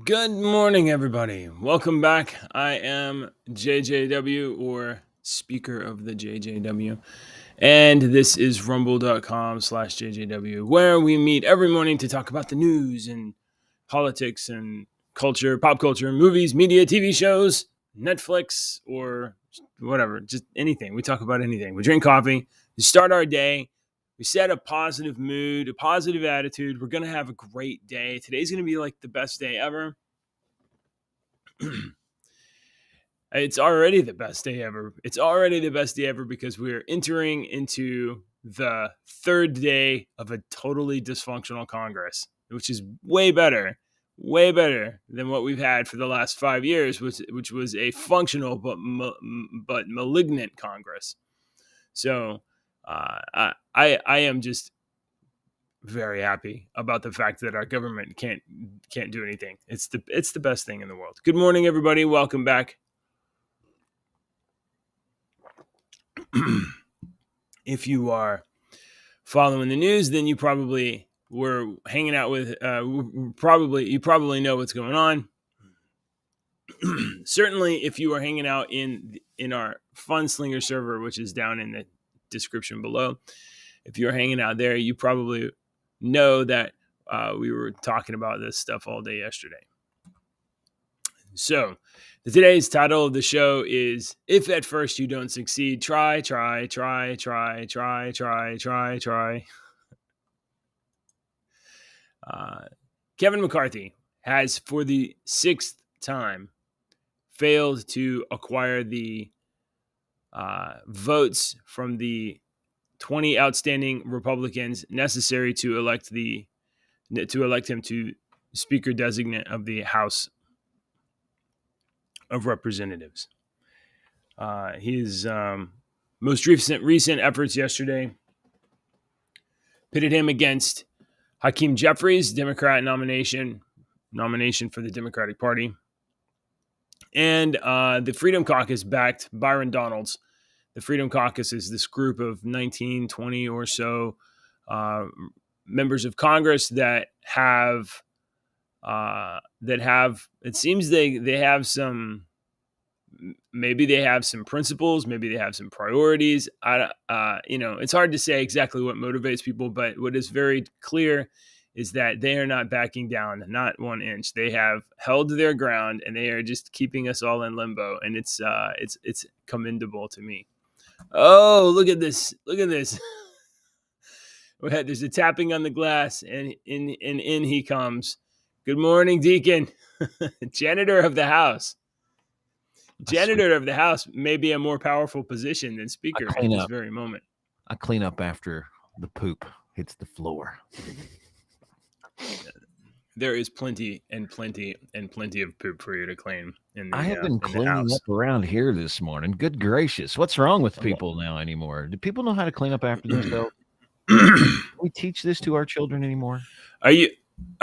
Good morning, everybody. Welcome back. I am JJW, or Speaker of the JJW, and this is rumble.com/JJW, where we meet every morning to talk about the news and politics and culture, pop culture, movies, media, TV shows, Netflix, or whatever, just anything. We talk about anything. We drink coffee, we start our day, we set a positive mood, a positive attitude. We're going to have a great day. Today's going to be like the best day ever. It's already the best day ever. It's already the best day ever because we're entering into the third day of a totally dysfunctional Congress, which is way better than what we've had for the last 5 years, which was a functional but malignant Congress. So I am just very happy about the fact that our government can't do anything. It's the best thing in the world. Good morning, everybody. Welcome back. If you are following the news, then you probably were hanging out with. You probably know what's going on. Certainly, if you are hanging out in our FUNSLINGERS server, which is down in the description below, if you're hanging out there, you probably know that we were talking about this stuff all day yesterday. So today's title of the show is "If at first you don't succeed, try. Kevin McCarthy has, for the 6th time, failed to acquire the votes from the 20 outstanding Republicans necessary to elect him to Speaker Designate of the House of Representatives. His most recent efforts yesterday pitted him against Hakeem Jeffries, Democrat nomination for the Democratic Party, and the Freedom Caucus backed Byron Donalds. The Freedom Caucus is this group of 19, 20 or so members of Congress that have it seems they have some, maybe they have some principles, maybe they have some priorities. It's hard to say exactly what motivates people, but what is very clear is that they are not backing down, not 1 inch. They have held their ground, and they are just keeping us all in limbo, and it's commendable to me. Oh, look at this! There's a tapping on the glass, and in he comes. Good morning, Deacon. Janitor of the house. Janitor of the house may be a more powerful position than Speaker at this very moment. I clean up after the poop hits the floor. There is plenty of poop for you to clean. I have been cleaning up around here this morning. Good gracious. What's wrong with people now anymore? Do people know how to clean up after themselves? Can we teach this to our children anymore? Are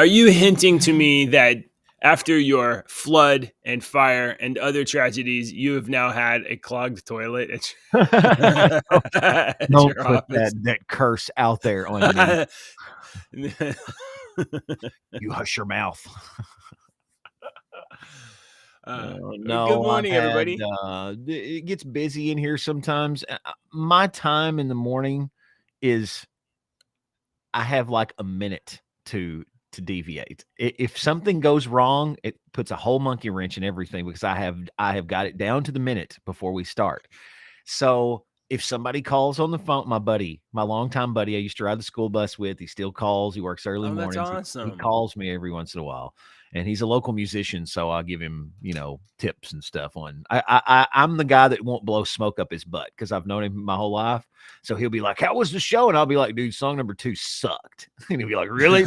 you hinting to me that after your flood and fire and other tragedies, you have now had a clogged toilet? Don't put that curse out there on me. You hush your mouth. Good morning, everybody. It gets busy in here sometimes. My time in the morning is I have like a minute to deviate. If something goes wrong, it puts a whole monkey wrench in everything because I have got it down to the minute before we start. So if somebody calls on the phone, my longtime buddy I used to ride the school bus with, he still calls. He works early mornings. That's awesome. He calls me every once in a while. And he's a local musician, so I'll give him, tips and stuff on. I'm the guy that won't blow smoke up his butt because I've known him my whole life. So he'll be like, "How was the show?" And I'll be like, "Dude, song number 2 sucked." And he'll be like, "Really?"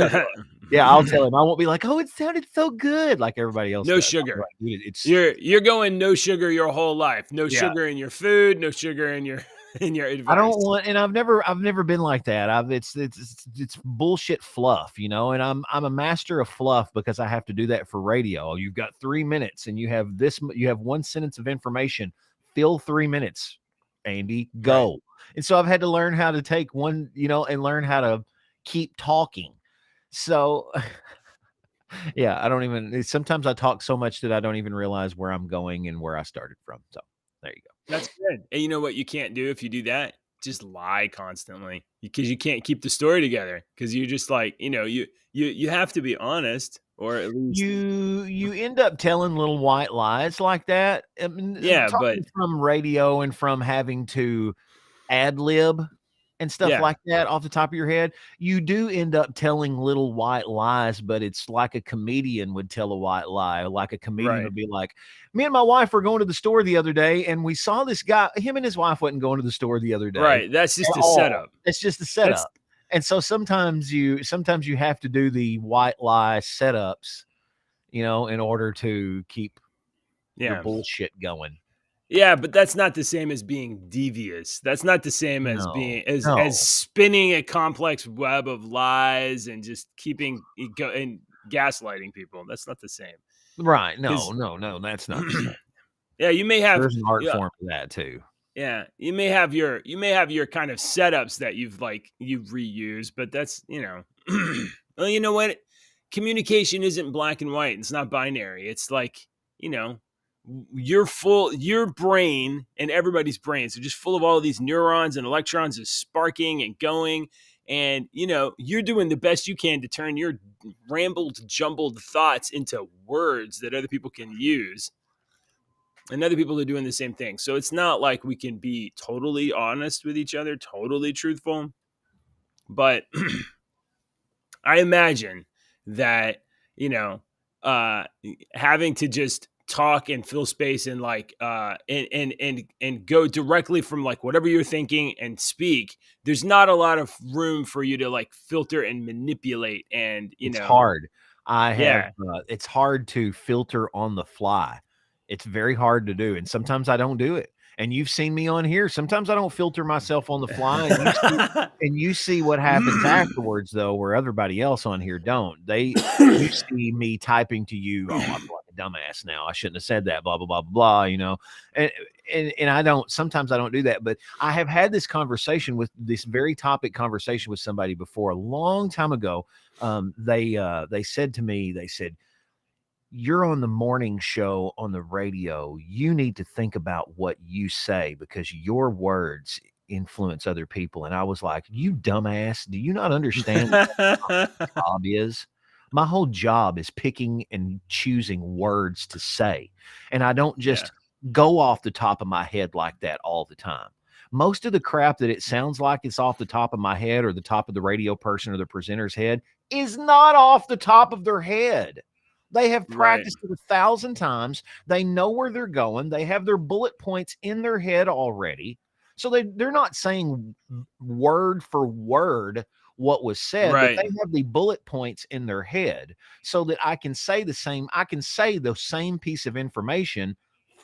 Yeah, I'll tell him. I won't be like, "Oh, it sounded so good," like everybody else. No does. sugar. Like, you're going no sugar your whole life. No sugar in your food. No sugar in your advice. I don't want, and I've never been like that. It's bullshit fluff, and I'm a master of fluff because I have to do that for radio. You've got 3 minutes and you have 1 sentence of information. Fill 3 minutes, Andy, go. Right. And so I've had to learn how to take one, and learn how to keep talking. So Yeah, I don't even sometimes I talk so much that I don't even realize where I'm going and where I started from. So, there you go. That's good. And you know what you can't do if you do that? Just lie constantly because you can't keep the story together because you're just like, you have to be honest or at least You end up telling little white lies like that. I mean, yeah, but talking from radio and from having to ad lib and stuff yeah, like that off the top of your head, you do end up telling little white lies, but it's like a comedian would tell a white lie. Like a comedian right. would be like, "Me and my wife were going to the store the other day, and we saw this guy. Him and his wife wasn't going to the store the other day Right. That's at just a all. setup. It's just a That's setup." And so sometimes you have to do the white lie setups, in order to keep your yeah. bullshit going. Yeah, but that's not the same as being devious. That's not the same as No, being as no. spinning a complex web of lies and just keeping it go and gaslighting people. That's not the same. Right. No, Because no, no, that's not the same. yeah, you may have There's an art yeah, form to that too. yeah, you may have your kind of setups that you've reused, but that's well, you know what? Communication isn't black and white. It's not binary. It's like, you know, your brain and everybody's brains are just full of all these neurons and electrons is sparking and going. And, you're doing the best you can to turn your rambled, jumbled thoughts into words that other people can use. And other people are doing the same thing. So it's not like we can be totally honest with each other, totally truthful. But I imagine that, you know, uh having to just talk and fill space and like and go directly from like whatever you're thinking and speak, there's not a lot of room for you to like filter and manipulate and It's hard. yeah. It's hard to filter on the fly. It's very hard to do, and sometimes I don't do it. And you've seen me on here. Sometimes I don't filter myself on the fly, and you see what happens afterwards though, where everybody else on here don't. You see me typing to you, "Oh, I feel like a dumbass now. I shouldn't have said that, blah, blah, blah, blah, blah," And and I don't sometimes I don't do that, but I have had this very topic conversation with somebody before a long time ago. They said to me, they said, "You're on the morning show on the radio. You need to think about what you say because your words influence other people." And I was like, "You dumbass, do you not understand what my job is? My whole job is picking and choosing words to say. And I don't yeah. just go off the top of my head like that all the time. Most of the crap that it sounds like it's off the top of my head or the top of the radio person or the presenter's head is not off the top of their head. They have Right. practiced it 1,000 times. They know where they're going. They have their bullet points in their head already. So they're not saying word for word what was said, but Right. they have the bullet points in their head so that I can say the same piece of information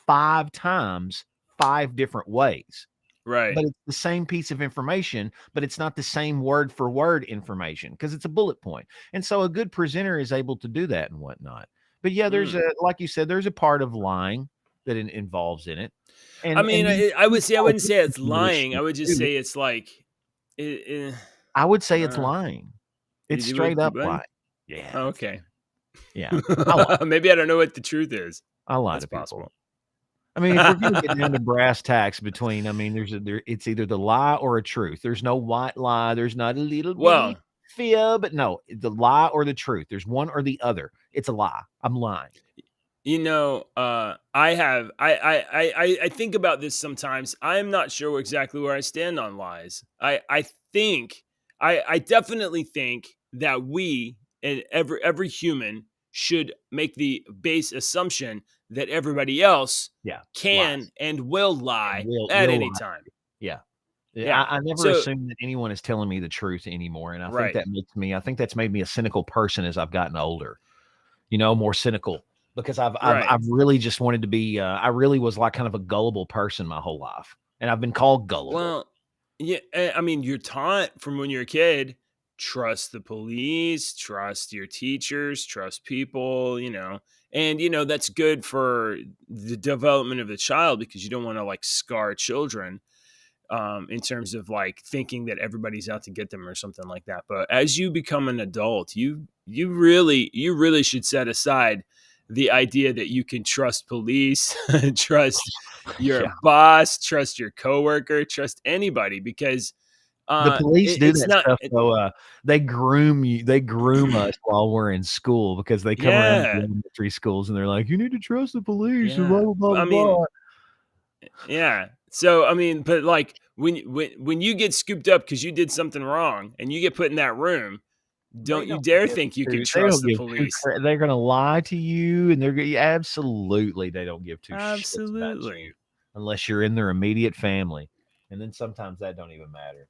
5 times, 5 different ways. Right. But it's the same piece of information, but it's not the same word for word information because it's a bullet point. And so a good presenter is able to do that and whatnot. But yeah, Mm. like you said, there's a part of lying that involves in it. I And mean, you, I you would say I wouldn't say it's politicians know this lying. I shit would just too. say it's like, it, I would say it's uh, lying. It's you would, straight you up would? lying. Yeah. Oh, okay. Yeah. I lie. Maybe I don't know what the truth is. I lie That's to people. possible. I mean, if we're gonna get down to brass tacks between, I mean, it's either the lie or a truth. There's no white lie. There's not a little bitty Well, fib. No, the lie or the truth. There's one or the other. It's a lie. I'm lying. I think about this sometimes. I'm not sure exactly where I stand on lies. I definitely think that we and every human should make the base assumption that everybody else Yeah, can lies and will and lie at will any lie. time. Yeah. Yeah, Yeah. I never So assume that anyone is telling me the truth anymore, and right. I think that's made me a cynical person as I've gotten older. More cynical because Right. I've really just wanted to be. I really was like kind of a gullible person my whole life, and I've been called gullible. Well, yeah, I mean, you're taught from when you're a kid, trust the police, trust your teachers, trust people, and that's good for the development of the child because you don't want to like scar children. in terms of like thinking that everybody's out to get them or something like that. But as you become an adult, you really should set aside the idea that you can trust police, trust your Yeah. boss, trust your coworker, trust anybody, because The police do it's that not. stuff, though, they groom you they groom us while we're in school because they come around to the Yeah, elementary schools and they're like, "You need to trust the police," and blah, yeah. blah, blah, I blah, mean, blah. yeah. So I mean, but like when you get scooped up because you did something wrong and you get put in that room, They don't you don't dare give think you can they trust don't the give 2 police. they're gonna lie to you, and absolutely, they don't give 2 shits about you Absolutely. unless you're in their immediate family, and then sometimes that don't even matter.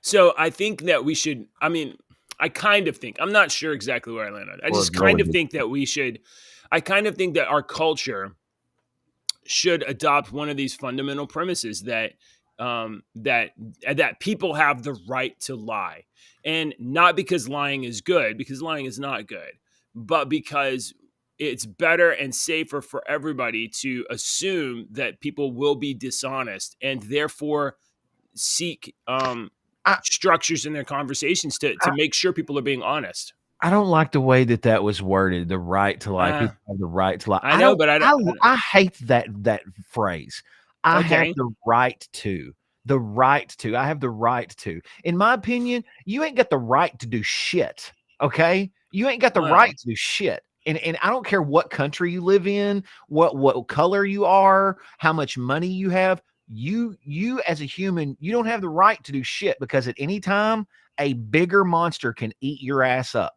So I think that we should. I mean, I kind of think. I'm not sure exactly where I land on it. I Or just kind of relative. think that we should. I kind of think that our culture should adopt one of these fundamental premises that that people have the right to lie, and not because lying is good, because lying is not good, but because it's better and safer for everybody to assume that people will be dishonest and therefore seek I structures in their conversations to I make sure people are being honest. I don't like the way that that was worded, the right to lie. Uh, People have the right to lie. I know, but I hate that phrase. I have okay. the right to. The right to. I have the right to. In my opinion, you ain't got the right to do shit. Okay? You ain't got the right Well, to do shit. And I don't care what country you live in, what color you are, how much money you have. You as a human, you don't have the right to do shit because at any time a bigger monster can eat your ass up.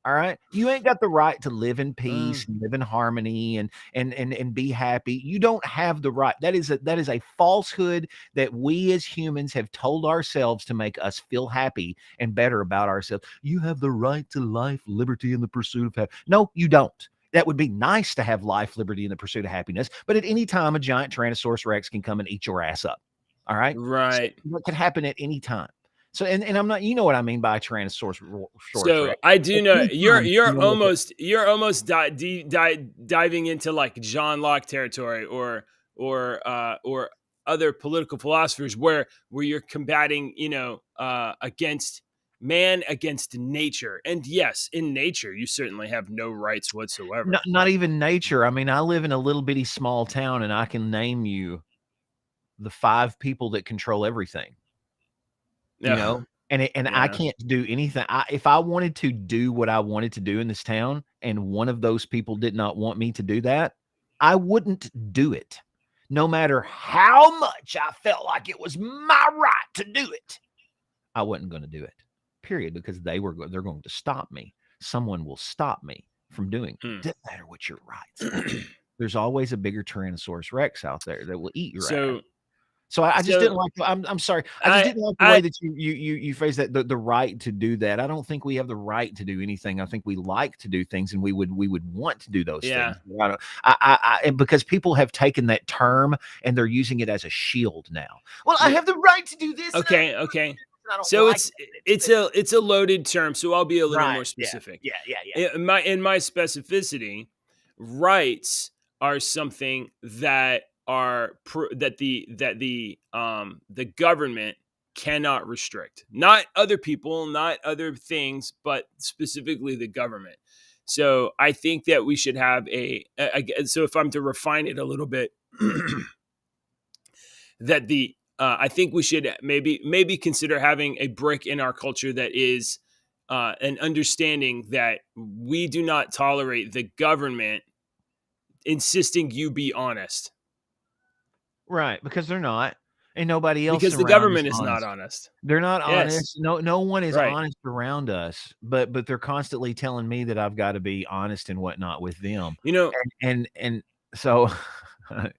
All right. You ain't got the right to live in uh, peace and live in harmony and be happy. You don't have the right. That is a falsehood that we as humans have told ourselves to make us feel happy and better about ourselves. You have the right to life, liberty, and the pursuit of happiness. No, you don't. That would be nice to have life, liberty, and the pursuit of happiness. But at any time, a giant Tyrannosaurus Rex can come and eat your ass up. All right. So right. what could happen at any time? So, and I'm not, you know what I mean by Tyrannosaurus So Rex. I do At know any time, someone will you're almost diving into like John Locke territory, or other political philosophers where you're combating, against man against nature. And yes, in nature you certainly have no rights whatsoever. not even nature. I mean, I live in a little bitty small town, and I can name you the 5 people that control everything. You Yeah, know, and I yeah. can't do anything. If I wanted to do what I wanted to do in this town, and one of those people did not want me to do that, I wouldn't do it. No matter how much I felt like it was my right to do it, I wasn't going to do it. Period. Because they're going to stop me. Someone will stop me from doing it. Hmm. Doesn't matter what your rights are. There's always a bigger Tyrannosaurus Rex out there that will eat your ass. so So I just didn't so like I'm sorry. I just I didn't like the way I that you phrased that, the right to do that. I don't think we have the right to do anything. I think we like to do things and we would want to do those yeah. things. I don't and because people have taken that term and they're using it as a shield now. Well, I No, have the right to do this and I have okay, the right to okay. do this and I don't So like it's it. it's a it's a loaded term, so I'll be a little Right. more Yeah. specific. Yeah. Yeah. Yeah. In my specificity, rights are something that the government cannot restrict. Not other people, not other things, but specifically the government. So I think that we should have so if I'm to refine it a little bit, that the I think we should maybe consider having a brick in our culture that is an understanding that we do not tolerate the government insisting you be honest, Right. Because they're not. And nobody else because the around is government is not honest. honest. They're not Yes, honest. No one is right. honest around us, but they're constantly telling me that I've got to be honest and whatnot with them. You know, And so and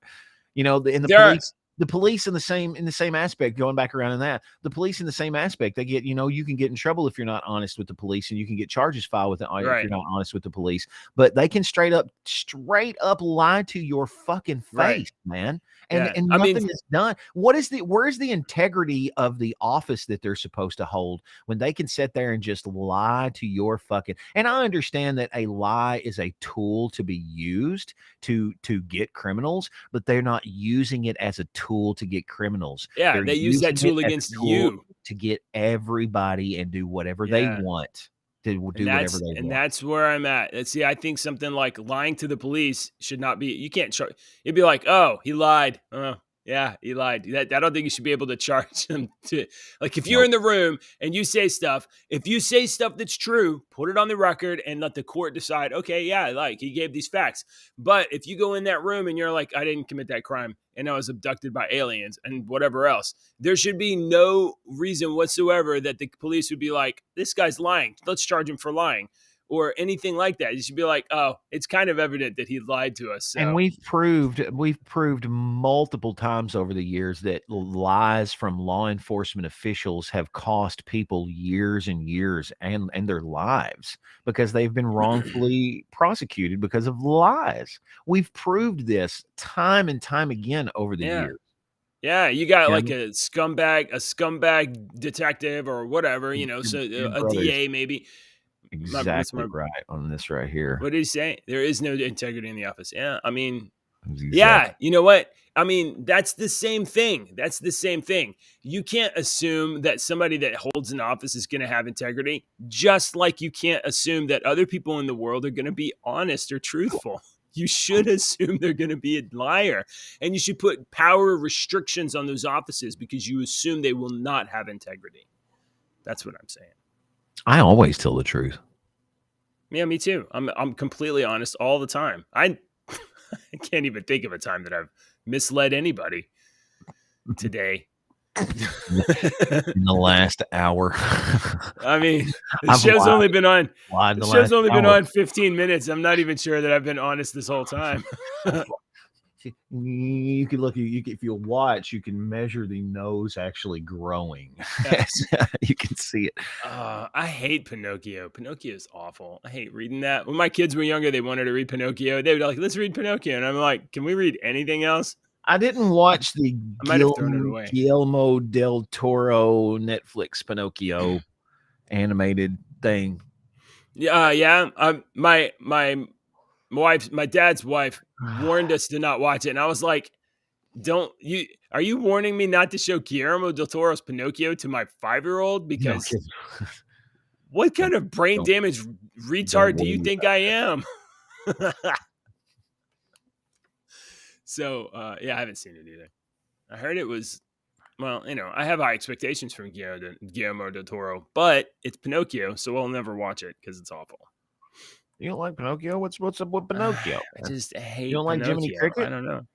there are the police in the same aspect, going back around in that, the police in the same aspect, they get, you can get in trouble if you're not honest with the police, and you can get charges filed with it if you're right, not honest with the police. But they can straight up lie to your fucking right. face, man. And Yeah, and I mean, nothing is done. Where's the integrity of the office that they're supposed to hold when they can sit there and just lie to your fucking. And I understand that a lie is a tool to be used to get criminals, but they're not using it as a tool tool to get criminals. Yeah, They're they use that using it tool as against a tool you. to get everybody and do whatever they Yeah. want, to And do whatever that's they and want. that's where I'm at. And see, I think something like lying to the police should not be. You can't charge. It'd be like, oh, he lied. Yeah, he lied. I don't think you should be able to charge him to. Like, if you're Nope. in the room and you say stuff, if you say stuff that's true, put it on the record and let the court decide. Okay, yeah, like he gave these facts. But if you go in that room and you're like, I didn't commit that crime and I was abducted by aliens and whatever else, there should be no reason whatsoever that the police would be like, this guy's lying. Let's charge him for lying or anything like that. You should be like, oh, it's kind of evident that he lied to us. And So, we've proved multiple times over the years that lies from law enforcement officials have cost people years and years and their lives because they've been wrongfully prosecuted because of lies. We've proved this time and time again over the yeah. years. Yeah, you got like And a scumbag detective or whatever, your, so your a brother's DA maybe. What's exactly my right on this right here. what did he say? There is no integrity in the office. Yeah, I mean, That's yeah, exactly. you know what? I mean, that's the same thing. That's the same thing. You can't assume that somebody that holds an office is going to have integrity, just like you can't assume that other people in the world are going to be honest or truthful. You should assume they're going to be a liar. And you should put power restrictions on those offices because you assume they will not have integrity. That's what I'm saying. I always tell the truth. Yeah, me too. I'm completely honest all the time. I can't even think of a time that I've misled anybody today. In the last hour. I mean, the I've show's only been on lied in the the show's last only been hour. on 15 minutes. I'm not even sure that I've been honest this whole time. You can look. If you watch, you can measure the nose actually growing. Yeah. You can see it. I hate Pinocchio. Pinocchio is awful. I hate reading that. When my kids were younger, they wanted to read Pinocchio. They would be like, let's read Pinocchio. And I'm like, can we read anything else? I didn't watch the I might have thrown it away. Guillermo del Toro Netflix Pinocchio animated thing. Yeah. My dad's wife warned us to not watch it. And I was like, are you warning me not to show Guillermo del Toro's Pinocchio to my 5-year-old? No, Because what kind of brain don't- damage retard do you worry think I am? So, yeah, I haven't seen it either. I heard it was, well, I have high expectations from Guillermo del Toro, but it's Pinocchio, so I'll never watch it because it's awful. You don't like Pinocchio? What's up with Pinocchio? I just hate You don't like Jiminy Pinocchio. Cricket? I don't know.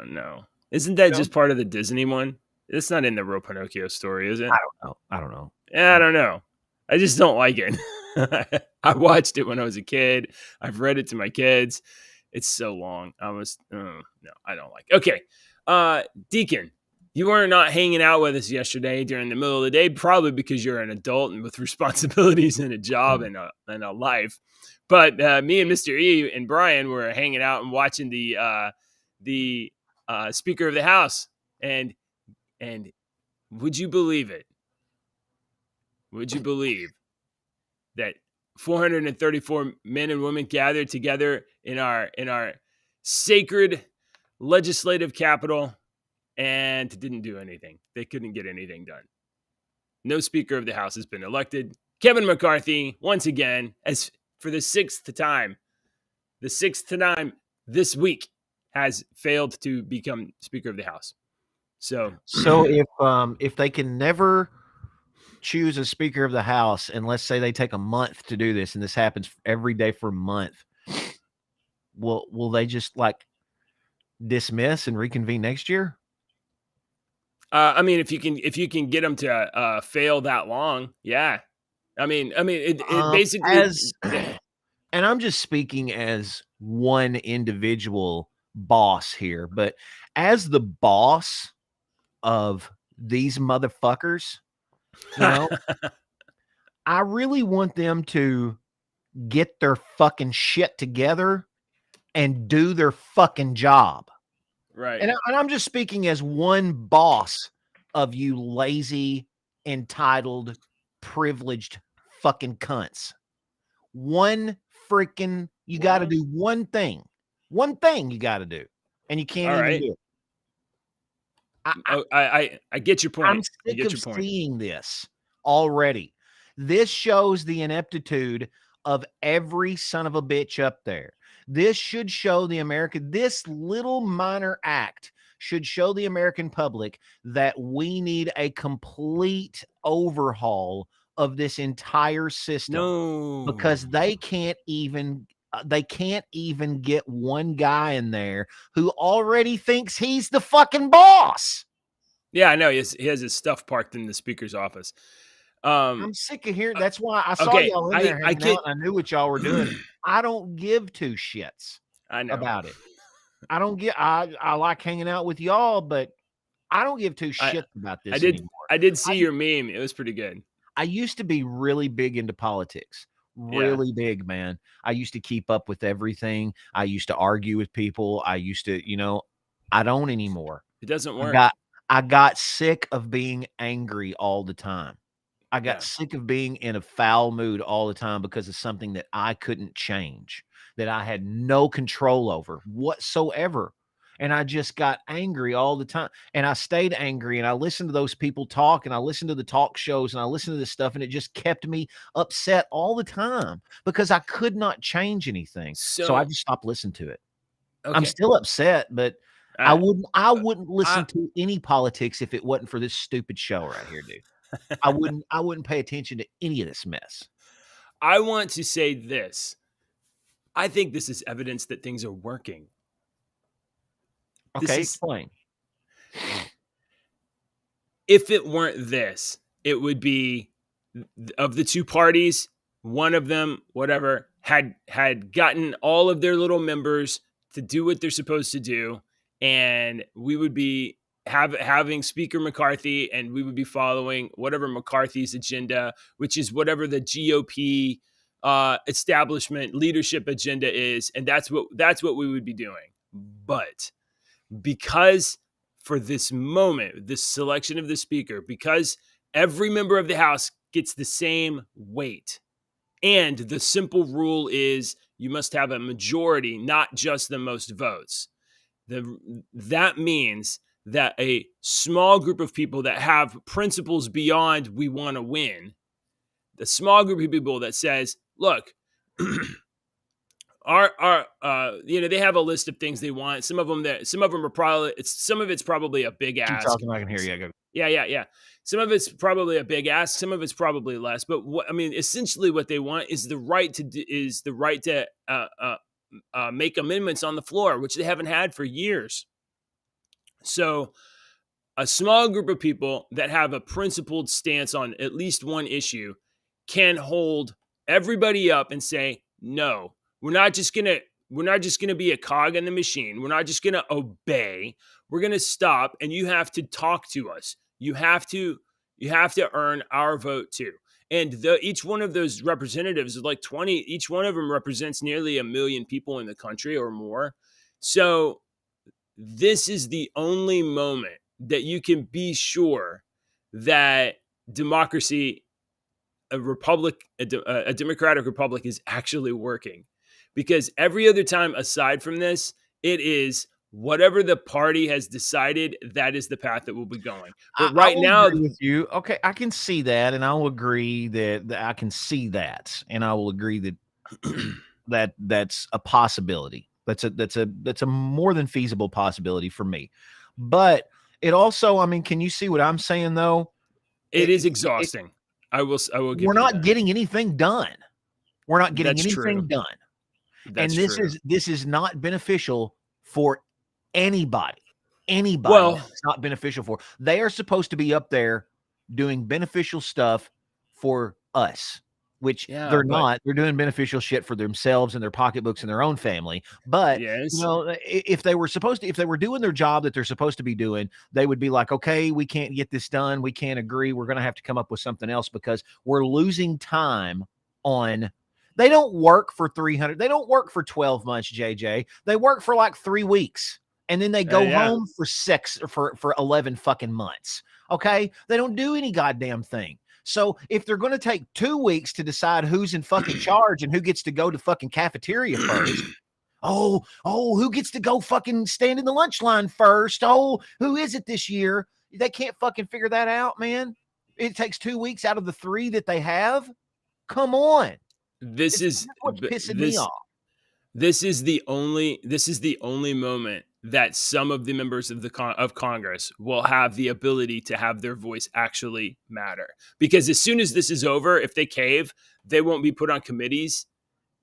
No. Isn't that No? just part of the Disney one? It's not in the real Pinocchio story, is it? I don't know. Yeah, I don't know. I just don't like it. I watched it when I was a kid. I've read it to my kids. It's so long. No, I don't like it. Okay. Deacon, you were not hanging out with us yesterday during the middle of the day, probably because you're an adult and with responsibilities and a job and a life. But me and Mr. E and Brian were hanging out and watching the Speaker of the House. And would you believe it? Would you believe that 434 men and women gathered together in our sacred legislative capital and didn't do anything? They couldn't get anything done. No Speaker of the House has been elected. Kevin McCarthy, once again, as for the sixth time this week, has failed to become Speaker of the House. So if they can never choose a Speaker of the House, and let's say they take a month to do this, and this happens every day for a month, will they just like dismiss and reconvene next year? I mean, if you can get them to fail that long, yeah. I mean, it basically. And I'm just speaking as one individual boss here, but as the boss of these motherfuckers, I really want them to get their fucking shit together and do their fucking job. Right. And I'm just speaking as one boss of you lazy, entitled, privileged fucking cunts. You got to do one thing. One thing you got to do. and you can't All even right. do it. I, Oh, I get your I'm point. I sick get of your point. seeing this already. This shows the ineptitude of every son of a bitch up there. This should show the American, this little minor act should show the American public that we need a complete overhaul of this entire system No. because they can't even get one guy in there who already thinks he's the fucking boss. Yeah, I know. He has his stuff parked in the speaker's office. Um, I'm sick of hearing. uh, That's why I saw okay, y'all in I there I hanging get. out, and I knew what y'all were doing. I don't give two shits I know. about it. I don't get. I like hanging out with y'all, but I don't give two I shits about I this did anymore. I did see I your meme. It was pretty good. I used to be really big into politics. Yeah, Really big, man. I used to keep up with everything. I used to argue with people. I used to, I don't anymore. it doesn't I work. got I got sick of being angry all the time. I got Yeah. sick of being in a foul mood all the time because of something that I couldn't change, that I had no control over whatsoever. And I just got angry all the time. And I stayed angry and I listened to those people talk and I listened to the talk shows and I listened to this stuff and it just kept me upset all the time because I could not change anything. So I So just stopped listening to it. I'm okay, still upset, but I I wouldn't I wouldn't I listen to any politics if it wasn't for this stupid show right here, dude. I wouldn't pay attention to any of this mess. I want to say this. I think this is evidence that things are working. This Okay, is explain. if it weren't this, it would be of the two parties, one of them, whatever, had gotten all of their little members to do what they're supposed to do, and we would be having Speaker McCarthy, and we would be following whatever McCarthy's agenda, which is whatever the GOP establishment leadership agenda is, and that's what we would be doing. But because for this moment, this selection of the speaker, because every member of the House gets the same weight. And the simple rule is you must have a majority, not just the most votes. That means that a small group of people that have principles beyond we want to win, the small group of people that says, look, they have a list of things they want. Some of them are probably some of it's probably a big Keep ask. talking, I can hear you. Go. Yeah. Some of it's probably a big ask. Some of it's probably less. But essentially, what they want is the right to make amendments on the floor, which they haven't had for years. So, a small group of people that have a principled stance on at least one issue can hold everybody up and say, no, we're not just gonna be a cog in the machine. We're not just gonna obey. We're gonna stop, and you have to talk to us. You have to earn our vote too. And each one of those representatives is like 20. Each one of them represents nearly 1 million people in the country or more. So this is the only moment that you can be sure that democracy, a democratic republic, is actually working. Because every other time aside from this, it is whatever the party has decided, that is the path that we'll be going. But I right will now, agree with you. Okay, I can see that, and I will agree that I can see that, and I will agree that that's a possibility. That's a more than feasible possibility for me. But it also, I mean, can you see what I'm saying though? it is It exhausting. I will we're give you not that. getting anything done. We're not getting That's anything true. done. That's And this true. is not beneficial for anybody. Anybody Well, that it's not beneficial for. They are supposed to be up there doing beneficial stuff for us, which yeah, they're but not. They're doing beneficial shit for themselves and their pocketbooks and their own family. But yes. if they were supposed to, if they were doing their job that they're supposed to be doing, they would be like, okay, we can't get this done. We can't agree. We're going to have to come up with something else because we're losing time on. They don't work for 300. They don't work for 12 months, JJ. They work for like 3 weeks and then they go Yeah. home for 11 fucking months. Okay. They don't do any goddamn thing. So if they're going to take 2 weeks to decide who's in fucking charge and who gets to go to fucking cafeteria first, Oh, who gets to go fucking stand in the lunch line first? Oh, who is it this year? They can't fucking figure that out, man. It takes 2 weeks out of the 3 that they have. Come on. This It's is what's pissing me off. this is the only moment that some of the members of of Congress will have the ability to have their voice actually matter. Because as soon as this is over, if they cave, they won't be put on committees.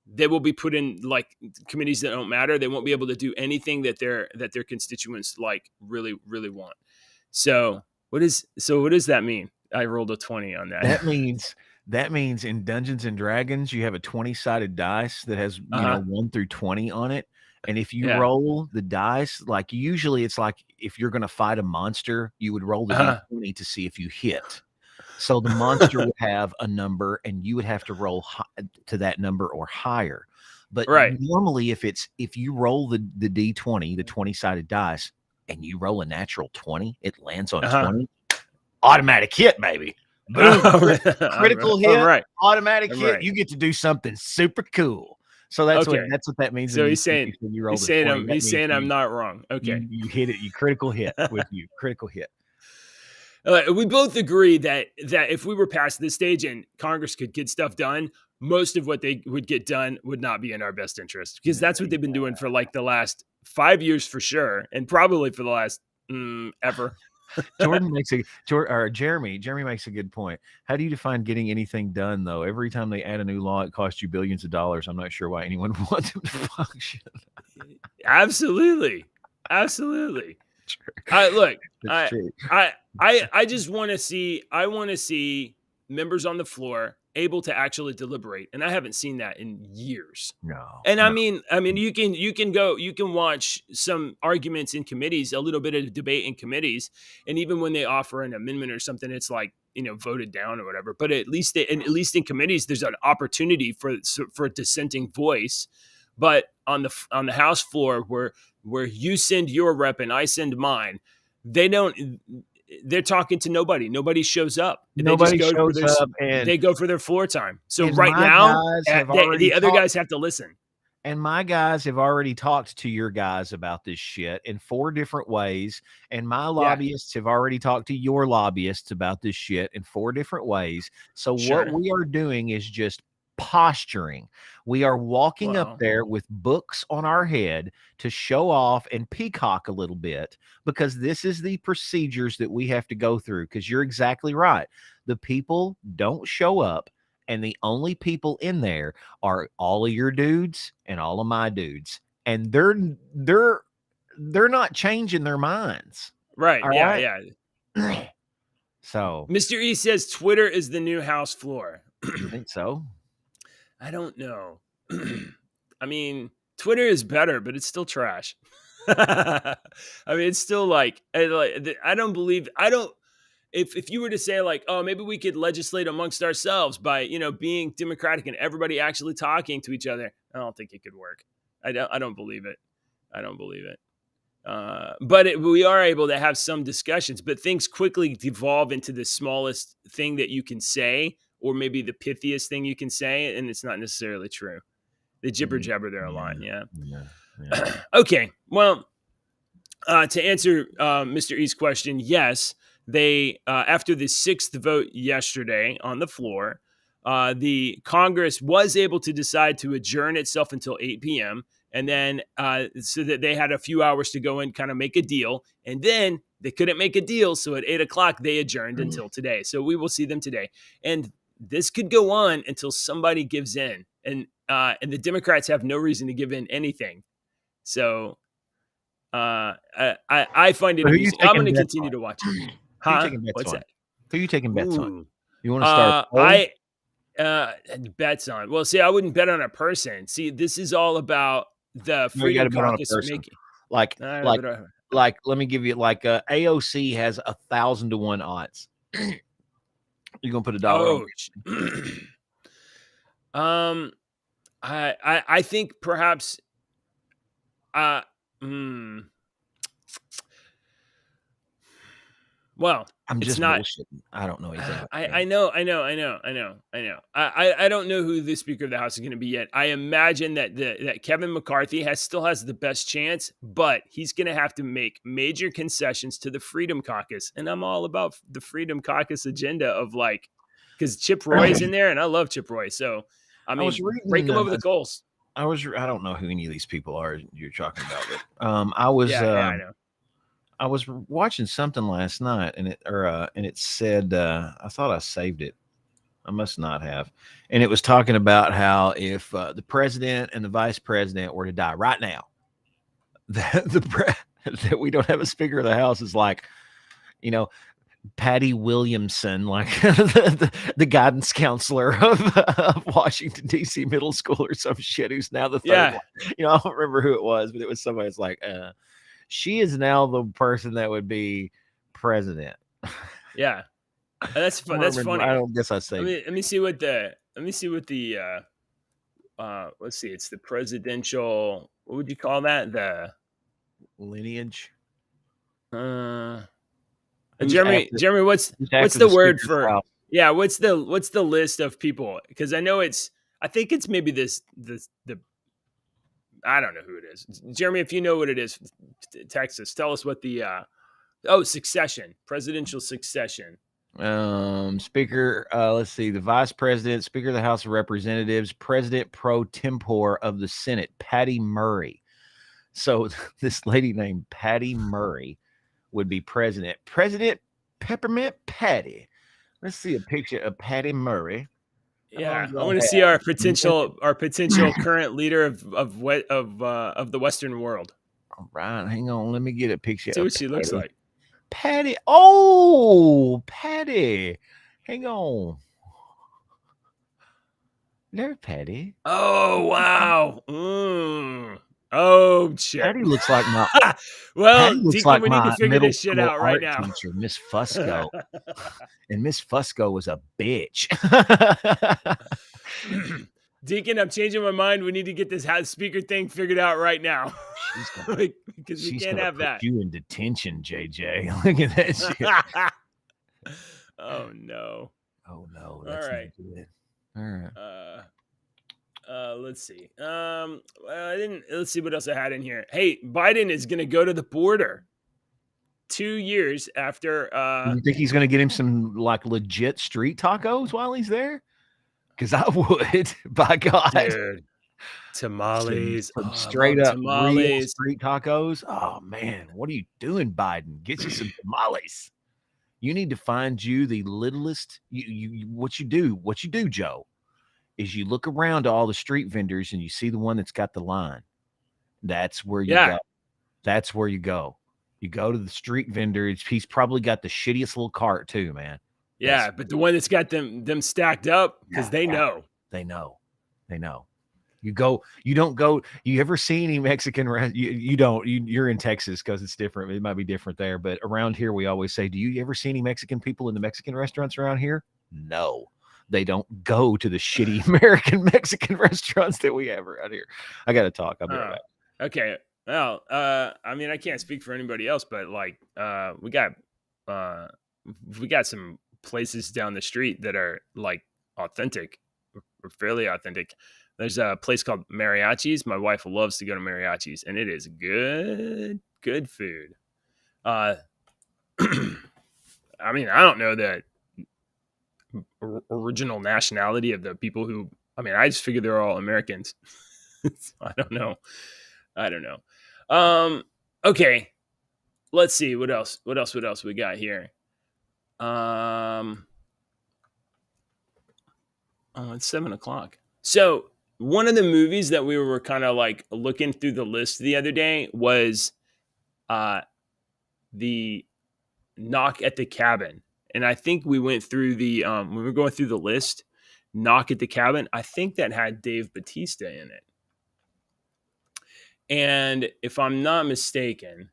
They will be put in like committees that don't matter. They won't be able to do anything that their constituents like really want. So what does that mean? I rolled a 20 on that. That means in Dungeons and Dragons, you have a 20-sided dice that has, 1 through 20 on it. And if you Yeah. roll the dice, like usually it's like if you're going to fight a monster, you would roll the D20 to see if you hit. So the monster would have a number and you would have to roll to that number or higher. But Right. normally if you roll the D20, the 20-sided dice, and you roll a natural 20, it lands on 20, automatic hit, baby. Boom. Critical hit, right. automatic I'm hit. right. You get to do something super cool. So that's Okay. what that means. So When you roll the 20, that means I'm not wrong. Okay. you hit it, you critical hit with you. Critical hit. We both agree that if we were past this stage and Congress could get stuff done, most of what they would get done would not be in our best interest, because that's what they've been doing for like the last 5 years for sure, and probably for the last ever. Jeremy makes a good point. How do you define getting anything done, though? Every time they add a new law, it costs you billions of dollars. I'm not sure why anyone wants them to function. Absolutely. Look, I just want to see members on the floor able to actually deliberate, and I haven't seen that in years. No. And I mean, you can watch some arguments in committees, a little bit of debate in committees, and even when they offer an amendment or something, it's like voted down or whatever. But at least in committees, there's an opportunity for a dissenting voice. But on the House floor, where you send your rep and I send mine, they're talking to nobody. Nobody shows up. Nobody shows up, and they go for their floor time. So and right my now, guys have already the other talked, guys have to listen. and my guys have already talked to your guys about this shit in 4 different ways, and my Yeah, lobbyists have already talked to your lobbyists about this shit in 4 different ways. So what sure. we are doing is just posturing. We are walking up Well, there with books on our head to show off and peacock a little bit, because this is the procedures that we have to go through. Because you're exactly right. The people don't show up, and the only people in there are all of your dudes and all of my dudes, and they're not changing their minds. right. All Yeah. right. So Mr. E says Twitter is the new House floor. you think so? I don't know. I mean, Twitter is better, but it's still trash. I mean, it's still like I don't believe I don't. If you were to say like, oh, maybe we could legislate amongst ourselves by being democratic and everybody actually talking to each other, I don't think it could work. I don't believe it. I don't believe it. But we are able to have some discussions, but things quickly devolve into the smallest thing that you can say, or maybe the pithiest thing you can say, and it's not necessarily true. The jibber jabber there a lot, yeah. Okay, well, to answer Mr. E's question, yes, they after the 6th vote yesterday on the floor, the Congress was able to decide to adjourn itself until 8 p.m. And then so that they had a few hours to go and kind of make a deal. And then they couldn't make a deal. So at 8 o'clock, they adjourned until today. So we will see them today. And this could go on until somebody gives in. And the Democrats have no reason to give in anything. So I find it amusing. I'm going to continue to watch it. Who you taking bets What's on? that? Who you taking bets on? Ooh. You want to start? Bets on. Well, see, I wouldn't bet on a person. See, this is all about the Freedom Caucus making. Like, let me give you AOC has 1,000 to 1 odds. You gonna put a dollar on? I think perhaps. Well, I'm It's just not. bullshitting. I don't know anything about I Kevin. know, I know, I know, I know, I know. I don't know who the Speaker of the House is going to be yet. I imagine that Kevin McCarthy still has the best chance, but he's going to have to make major concessions to the Freedom Caucus, and I'm all about the Freedom Caucus agenda of like, because Chip Roy's in there, and I love Chip Roy, so I I was mean, break reading. him over the coals. I don't know who any of these people are you're talking about, but Yeah, yeah, I know. I was watching something last night, and it said I thought I saved it. I must not have. And it was talking about how if the president and the vice president were to die right now, that that we don't have a Speaker of the House is like, you know, Patty Williamson, like the guidance counselor of Washington D.C. middle school or some shit, who's now the third Yeah, one. I don't remember who it was, but it was somebody that's like, she is now the person that would be president. yeah. That's I funny. don't guess I saved it. Let me see what the let's see. It's the presidential. What would you call that? The Lineage. uh Who's Jeremy, after? Who's what's after the the word Speaker of the for, House? yeah, what's the list of people? Because I think it's maybe this the I don't know who it is. Jeremy, if you know what it is, text us. Tell us what the succession, presidential succession. Speaker. Let's see. The Vice President, Speaker of the House of Representatives, President pro tempore of the Senate, Patty Murray. So this lady named Patty Murray would be president. President Peppermint Patty. Let's see a picture of Patty Murray. How long Yeah, do I I want to see have? our potential current leader of the Western world. All right, hang on. Let me get a picture See of what she looks Patty. like. Patty. Oh, Patty. Hang on. There, Patty. Oh wow. Oh shit. Patty looks like my Well, Patty looks Deacon, like we need to my figure middle this shit school out right art now. teacher, Miss Fusco. And Miss Fusco was a bitch. Deacon, I'm changing my mind. We need to get this speaker thing figured out right now. she's gonna Because we she's can't gonna have put that. you in detention, JJ. Look at that shit. Oh no. Oh no, All that's not right. good. All right. Let's see. Well, let's see what else I had in here. Hey, Biden is gonna go to the border 2 years after You think he's gonna get him some like legit street tacos while he's there? Because I would, by God. dude, tamales. Some Oh, I straight love up real tamales. street tacos. Oh man, what are you doing, Biden? Get you some tamales. You need to find you the littlest. What you do, Joe, is you look around to all the street vendors and you see the one that's got the line. That's where you Yeah, go. That's where you go. You go to the street vendor. He's probably got the shittiest little cart too, man. That's yeah, but the one that's got them stacked up because they yeah. know. They know. They know. You don't go. You ever see any Mexican? You don't. You're in Texas because it's different. It might be different there, but around here we always say, "Do you ever see any Mexican people in the Mexican restaurants around here?" No, they don't go to the shitty American Mexican restaurants that we have around here. I got to talk. I'll be right back. Okay. Well, I mean, I can't speak for anybody else, but like, uh, we got some places down the street that are like authentic or fairly authentic. There's a place called Mariachi's. My wife loves to go to Mariachi's, and it is good food. Uh, I mean, I don't know the original nationality of the people who. I mean, I just figure they're all Americans. I don't know. I don't know. Okay. Let's see what else. What else we got here? Oh, it's 7:00. So one of the movies that we were kind of like looking through the list the other day was the Knock at the Cabin. And I think we went through the when we were going through the list, Knock at the Cabin, I think that had Dave Bautista in it. And if I'm not mistaken,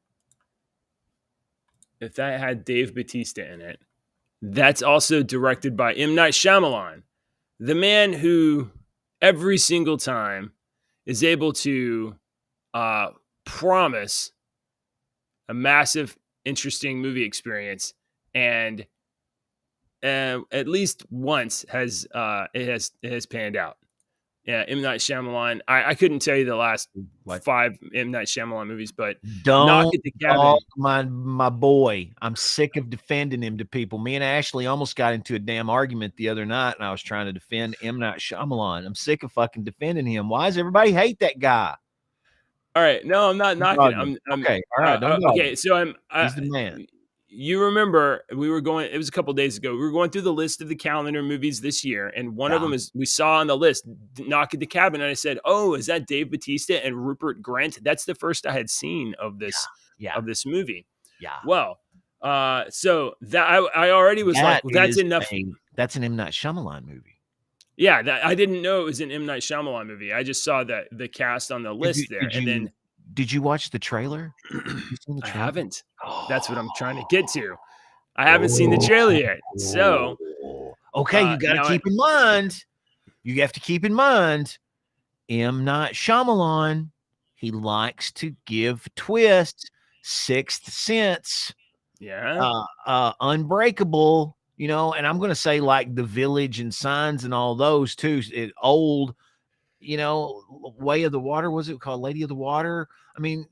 if that had Dave Bautista in it, that's also directed by M. Night Shyamalan, the man who every single time is able to promise a massive, interesting movie experience and at least once it has panned out. Yeah, M. Night Shyamalan. I couldn't tell you the last What? 5 M. Night Shyamalan movies, but Knock Don't at the dog Cabin. my boy. I'm sick of defending him to people. Me and Ashley almost got into a damn argument the other night, and I was trying to defend M. Night Shyamalan. I'm sick of fucking defending him. Why does everybody hate that guy? All right, no, I'm not Don't knocking. dog him. I'm Okay, all right, don't dog him. okay. So He's the man. you remember we were going, it was a couple days ago, we were going through the list of the calendar movies this year, and one of Yeah, them is we saw on the list Knock at the Cabin, and I said, oh, is that Dave Bautista and Rupert Grint? That's the first I had seen yeah, of this movie. yeah. Well, so that I already was like, That well, that's is enough. that's an M. Night Shyamalan movie. Yeah, that I didn't know it was an M. Night Shyamalan movie. I just saw that the cast on the list there, and then Did you watch the trailer? You seen the I trailer? haven't. That's what I'm trying to get to. I haven't seen the trailer yet. So, okay, you got to now keep in mind. You have to keep in mind. M. Night Shyamalan, he likes to give twists. Sixth Sense, yeah. Unbreakable, and I'm going to say like The Village and Signs and all those too. Old, Way of the Water, was it called Lady of the Water? I mean,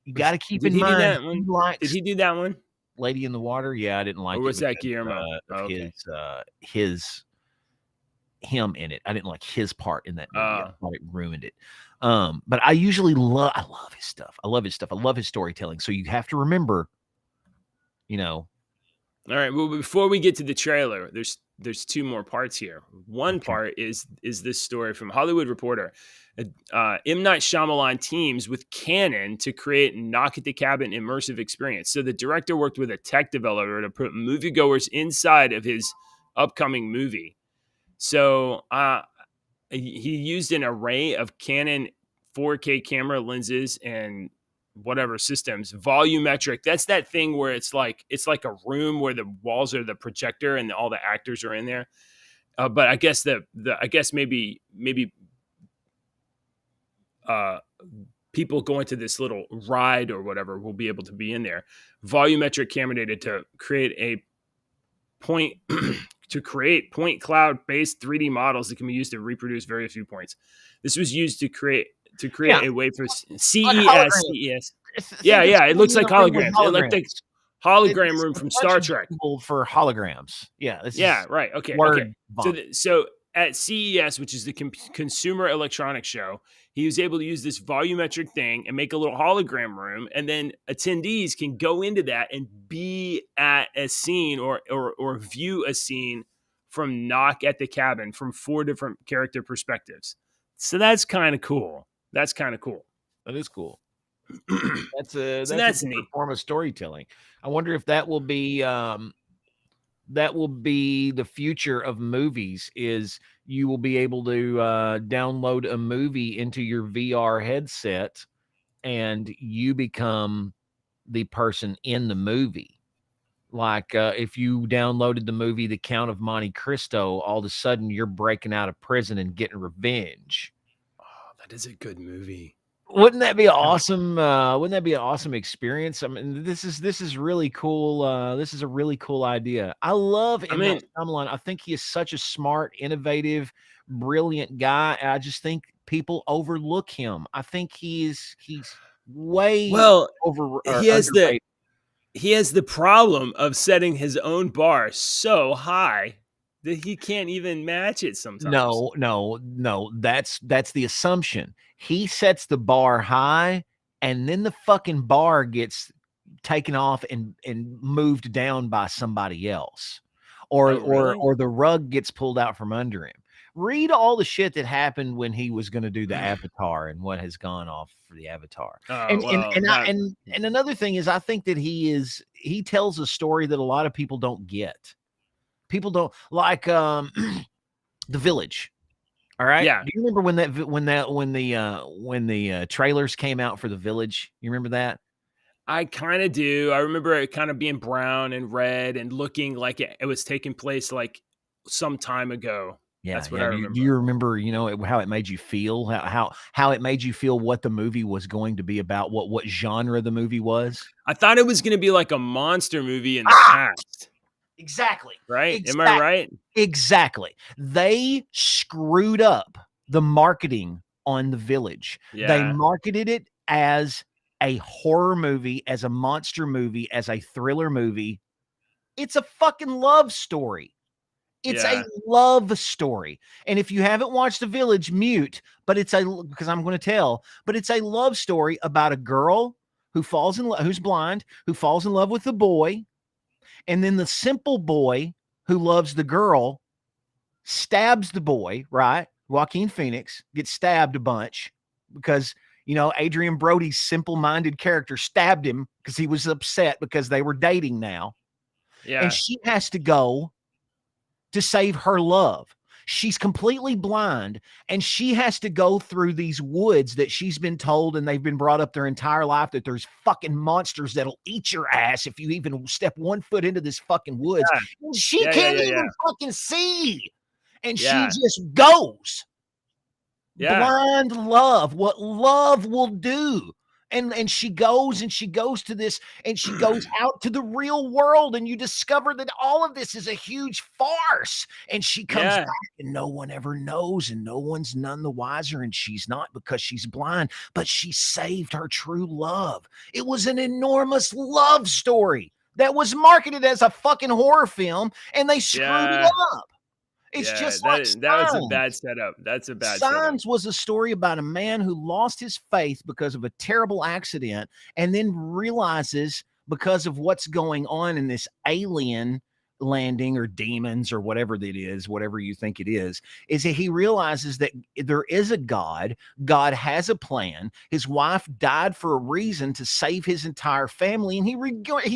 you got to keep Did in he do mind that one? he Did likes he do that one? Lady in the Water. Yeah, I didn't like Or it was that because Guillermo? of Okay. him in it. I didn't like his part in that movie. I thought it ruined it. But I usually I love his stuff. I love his stuff. I love his storytelling. So you have to remember, All right. Well, before we get to the trailer, there's 2 more parts here. One part is this story from Hollywood Reporter. M. Night Shyamalan teams with Canon to create Knock at the Cabin immersive experience. So the director worked with a tech developer to put moviegoers inside of his upcoming movie. So he used an array of Canon 4K camera lenses and whatever systems, volumetric. That's that thing where it's like a room where the walls are the projector and all the actors are in there. But I guess I guess maybe people going to this little ride or whatever will be able to be in there. Volumetric camera data to create a point point cloud based 3D models that can be used to reproduce very few points. This was used to create a way for CES. Yeah, it looks like holograms. It like the hologram room from Star Trek. For holograms. Yeah. Yeah, right. Okay. So at CES, which is the Consumer Electronics Show, he was able to use this volumetric thing and make a little hologram room, and then attendees can go into that and be at a scene or view a scene from Knock at the Cabin from 4 different character perspectives. So that's kind of cool. That is cool. That's that's a neat form of storytelling. I wonder if that will be the future of movies. Is you will be able to download a movie into your VR headset, and you become the person in the movie. Like if you downloaded the movie The Count of Monte Cristo, all of a sudden you're breaking out of prison and getting revenge. Oh, that is a good movie. Wouldn't that be awesome? Wouldn't that be an awesome experience? I mean, this is really cool. This is a really cool idea. I love M. Night Shyamalan. I think he is such a smart, innovative, brilliant guy. I just think people overlook him. I think he's way underrated. He has the problem of setting his own bar so high that he can't even match it sometimes. No. That's the assumption. He sets the bar high, and then the fucking bar gets taken off and moved down by somebody else. Or the rug gets pulled out from under him. Read all the shit that happened when he was going to do the Avatar and what has gone off for the Avatar. And another thing is, I think that he tells a story that a lot of people don't get. People don't like The Village. All right. Yeah. Do you remember when the trailers came out for The Village? You remember that? I kind of do. I remember it kind of being brown and red and looking like it was taking place like some time ago. Yeah, that's what I remember. Do you remember, how it made you feel? How it made you feel? What the movie was going to be about? What genre the movie was? I thought it was going to be like a monster movie in the past. Exactly. right? Am I Exactly. right? Exactly. They screwed up the marketing on The Village. They Yeah, marketed it as a horror movie, as a monster movie, as a thriller movie. It's a fucking love story. It's a yeah, love story. And if you haven't watched The Village, mute, but it's a because I'm going to tell, but it's a love story about a girl who falls in love, who's blind, who falls in love with the boy, and then the simple boy who loves the girl stabs the boy, right? Joaquin Phoenix gets stabbed a bunch because, Adrian Brody's simple minded character stabbed him because he was upset because they were dating now. And yeah, she has to go to save her love. She's completely blind and she has to go through these woods that she's been told and they've been brought up their entire life that there's fucking monsters that'll eat your ass if you even step 1 foot into this fucking woods. And she yeah, yeah, can't yeah, even yeah, fucking see. And she yeah, just goes. yeah, Blind love, what love will do. And she goes and she goes to this and she goes out to the real world and you discover that all of this is a huge farce and she comes yeah, back and no one ever knows and no one's none the wiser and she's not because she's blind, but she saved her true love. It was an enormous love story that was marketed as a fucking horror film and they screwed it yeah, up. It's yeah. just like That was a bad Signs. setup. That's a bad setup. Signs was a story about a man who lost his faith because of a terrible accident and then realizes because of what's going on in this alien landing or demons or whatever that is, whatever you think it is that he realizes that there is a God. God has a plan. His wife died for a reason to save his entire family, and he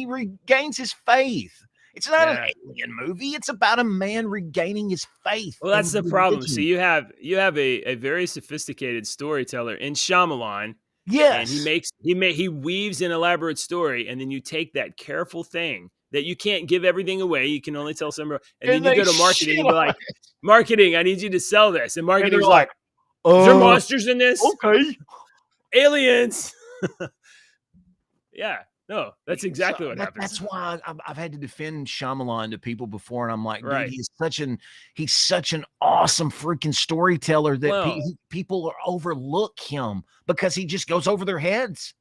regains his faith. It's not an Yeah. alien movie. It's about a man regaining his faith Well, and that's the problem. So religion. you have a very sophisticated storyteller in Shyamalan, and Yes. he weaves an elaborate story, and then you take that careful thing that you can't give everything away. You can only tell some, and then And you they go to shit marketing and be on like, "Marketing, I need you to sell this," and and they're marketing's like, like, "Is there monsters in this? okay. Aliens?" Yeah, no, that's So exactly what that's happens. why I've had to defend Shyamalan to people before, and I'm like, dude, Right. he's such an awesome freaking storyteller that Well, people are overlook him because he just goes over their heads.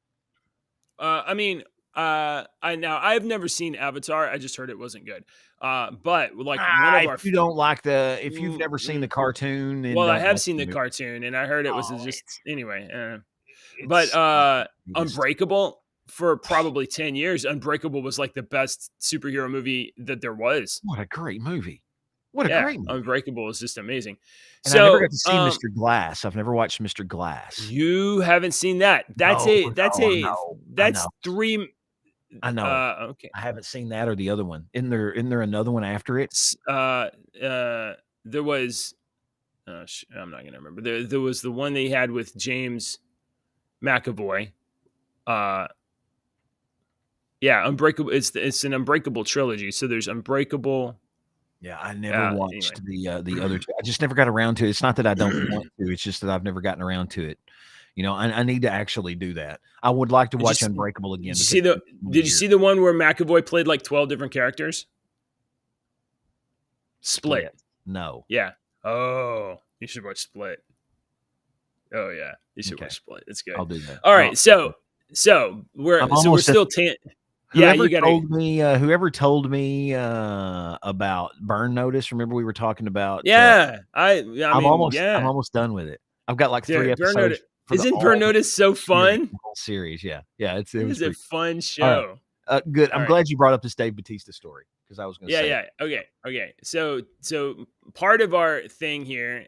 I mean, I've never seen Avatar. I just heard it wasn't good. But like one of our, If you've mm, never seen the mm, cartoon, then well, I don't have watch seen the the movie. cartoon, and I heard it was Oh, just anyway. But it's the greatest. Unbreakable for probably 10 years, Unbreakable was like the best superhero movie that there was. What a great movie! What a Yeah, great movie! Unbreakable is just amazing. And I never So, got to see Mr. Glass. I've never watched Mr. Glass. you haven't seen that? No, no, no. I That's know. three. I know. Okay. I haven't seen that or the other one. Isn't there another one after it? There was. I'm not gonna remember. There was the one they had with James McAvoy. Uh, yeah, Unbreakable. It's an Unbreakable trilogy. So there's Unbreakable. Yeah, I never Anyway, watched the other two. I just never got around to it. It's not that I don't want to, it's just that I've never gotten around to it. I need to actually do that. I would like to did you watch s- Unbreakable did you again because see it's the been Did you years. see the one where McAvoy played like 12 different characters? Split. Split. No. Yeah. Oh, you should watch Split. Oh yeah, you should Okay. watch Split. It's good. I'll do that. All right, I'm we're almost at still yeah. You gotta. whoever told me about Burn Notice, remember we were talking about Yeah, I mean, I'm yeah. almost done with it. I've got like 3 Dude, Burn episodes Notice for isn't Burn Notice so fun? the whole series. Yeah. Yeah, it It was is a pretty. fun All right. show. Good. All I'm right. glad you brought up this Dave Batista story because I was going to Yeah, say it. yeah. Okay. So part of our thing here,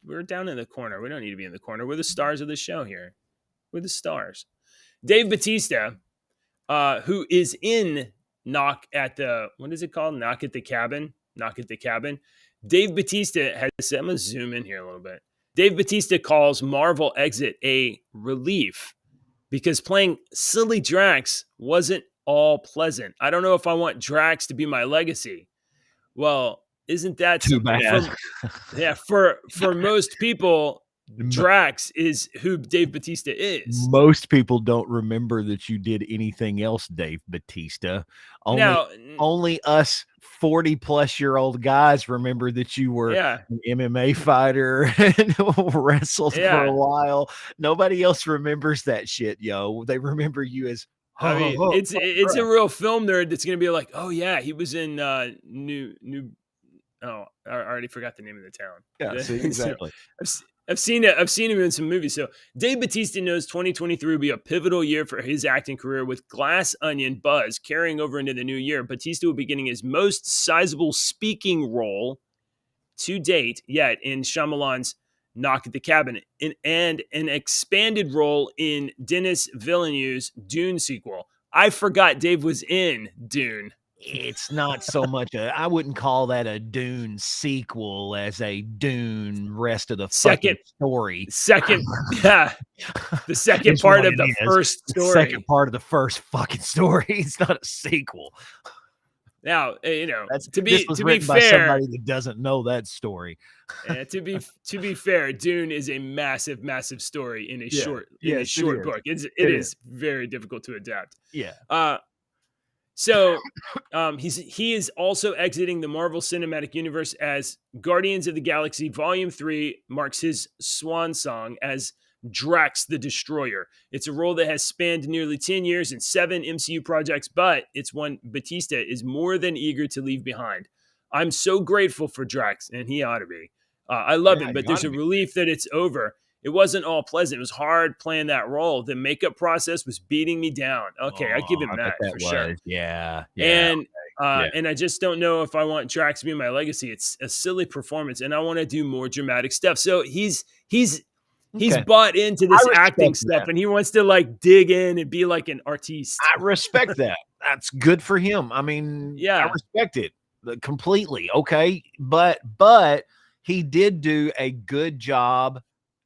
we're down in the corner. We don't need to be in the corner. We're the stars of the show here. We're the stars. Dave Batista, who is in Knock at the, what is it called? Knock at the Cabin. Knock at the Cabin. Dave Batista has, I'm going to zoom in here a little bit. Dave Batista calls Marvel Exit a relief because playing silly Drax wasn't all pleasant. I don't know if I want Drax to be my legacy. Well, isn't that Too something? bad. For most people, Drax is who Dave Batista is. Most people don't remember that you did anything else, Dave Batista. Now, Only us 40-plus-year-old guys remember that you were Yeah, an MMA fighter and wrestled for a yeah. while. Nobody else remembers that shit, yo. They remember you as I mean, it's a bruh. real film nerd that's gonna be like, "Oh, yeah, he was in, New." Oh, I already forgot the name of the Yeah, see, town. So, exactly. I've seen it. I've seen him in some movies. So Dave Bautista knows 2023 will be a pivotal year for his acting career, with Glass Onion buzz carrying over into the new year. Bautista will be getting his most sizable speaking role to date yet in Shyamalan's Knock at the Cabin, and an expanded role in Denis Villeneuve's Dune sequel. I forgot Dave was in Dune. It's not so much I wouldn't call that a Dune sequel as a Dune rest of the fucking Second, story. second, yeah, the second It's part what of it the is. first The second story. part of the first fucking story. It's not a sequel. Now, That's to this be was to be written by fair, somebody that doesn't know that story. to be fair, Dune is a massive, massive story in a Yeah. Yes, it short is. book. It It is. is very difficult to adapt. Yeah. Uh, So he is also exiting the Marvel Cinematic Universe, as Guardians of the Galaxy Volume 3 marks his swan song as Drax the Destroyer. It's a role that has spanned nearly 10 years and 7 MCU projects, but it's one Batista is more than eager to leave behind. I'm so grateful for Drax, and he ought to be. I love Yeah, him, but you there's oughta a be. relief that it's over. It wasn't all pleasant. It was hard playing that role. The makeup process was beating me down. Okay, I give Oh, him I bet that that for sure. was. Yeah. Yeah. And Yeah. and I just don't know if I want Drax to be my legacy. It's a silly performance, and I want to do more dramatic stuff. So he's Okay. bought into I this acting respect stuff, that. and he wants to like dig in and be like an artiste. I respect that. That's good for him. I mean, I Yeah, respect it completely. Okay. But he did do a good job